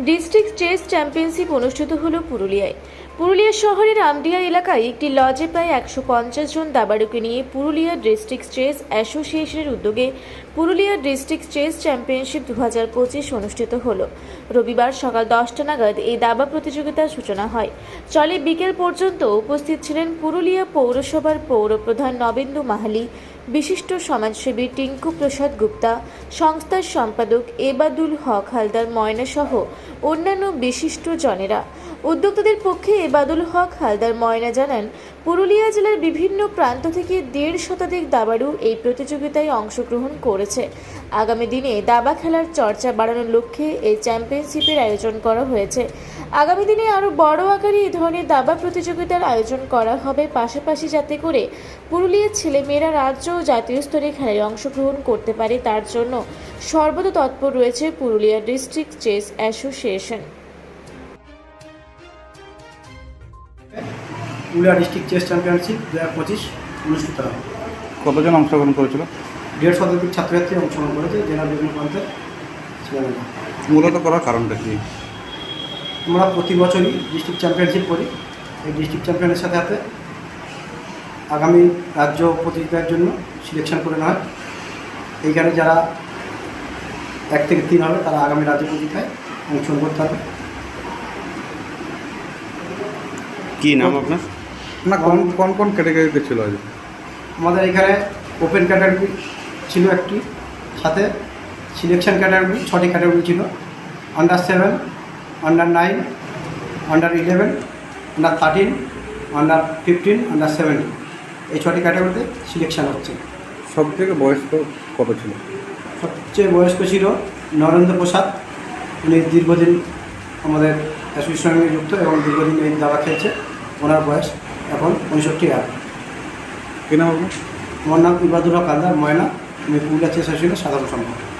District chess championship অনুষ্ঠিত হলো পুরুলিয়ায়। পুরুলিয়া শহরের আমডিয়া এলাকায় একটি লজে প্রায় 150 জন দাবাড়ুকে নিয়ে পুরুলিয়া ডিস্ট্রিক্ট চেস অ্যাসোসিয়েশনের উদ্যোগে পুরুলিয়া ডিস্ট্রিক্ট চেস চ্যাম্পিয়নশিপ 2025 অনুষ্ঠিত হলো। রবিবার সকাল 10টা নাগাদ এই দাবা প্রতিযোগিতার সূচনা হয়। চলে বিকেল পর্যন্ত। উপস্থিত ছিলেন পুরুলিয়া পৌরসভার পৌরপ্রধান নবেন্দু মাহালি, বিশিষ্ট সমাজসেবী টিঙ্কু প্রসাদ গুপ্তা, সংস্থার সম্পাদক এবাদুল হক হালদার ময়না সহ অন্যান্য বিশিষ্ট জনেরা। উদ্যোক্তাদের পক্ষে এবাদুল হক হালদার ময়না জানান, পুরুলিয়া জেলার বিভিন্ন প্রান্ত থেকে 1.5 শতাধিক দাবাড়ু এই প্রতিযোগিতায় অংশগ্রহণ করেছে। আগামী দিনে দাবা খেলার চর্চা বাড়ানোর লক্ষ্যে এই চ্যাম্পিয়নশিপের আয়োজন করা হয়েছে। আগামী দিনে আরও বড় আকারে এই ধরনের দাবা প্রতিযোগিতার আয়োজন করা হবে, পাশাপাশি যাতে করে পুরুলিয়ার ছেলেমেয়েরা রাজ্য ও জাতীয় স্তরে খেলায় অংশগ্রহণ করতে পারে, তার জন্য সর্বদা তৎপর রয়েছে Purulia district chess association. Purulia district chess championship 2025 অনুষ্ঠিত হয়। কতজন অংশগ্রহণ করেছিল? 1.5 শতাধিক ছাত্রছাত্রী অংশগ্রহণ করেছে জেলার বিভিন্ন প্রান্তের ছেলেমেয়েরা। মূলত করার কারণটা কি? আমরা প্রতি বছরই ডিস্ট্রিক্ট চ্যাম্পিয়নশিপ করি। এই ডিস্ট্রিক্ট চ্যাম্পিয়নের সাথে সাথে আগামী রাজ্য প্রতিযোগিতার জন্য সিলেকশন করে নেওয়া হয়। এইখানে যারা 1 থেকে 3 হবে তারা আগামী রাজ্য প্রতিযোগিতায় অংশগ্রহণ করতে হবে। কি নাম আপনার? না, কোন কোন কোন ক্যাটাগরিতে ছিল আজ? আমাদের এখানে ওপেন ক্যাটাগরি ছিল একটি, সাথে সিলেকশন ক্যাটাগরি 6টি ক্যাটাগরি ছিল। Under 7, under 9, under 11, under 13, under 15, under 17, এই 6টি ক্যাটাগরিতে সিলেকশন হচ্ছে। সব থেকে বয়স্ক কত ছিল? সবচেয়ে বয়স্ক ছিল নরেন্দ্র প্রসাদ। উনি দীর্ঘদিন আমাদের অ্যাসোসিয়েশনের সঙ্গে যুক্ত এবং দীর্ঘদিন এই দাবা খেলছে। ওনার বয়স এখন 65 আর। কী নাম আপনার? আমার নাম ইবাদুল হক হালদার ময়না। আমি পুরুলিয়া চেস অ্যাসোসিয়েশনের সাধারণ সম্পাদক।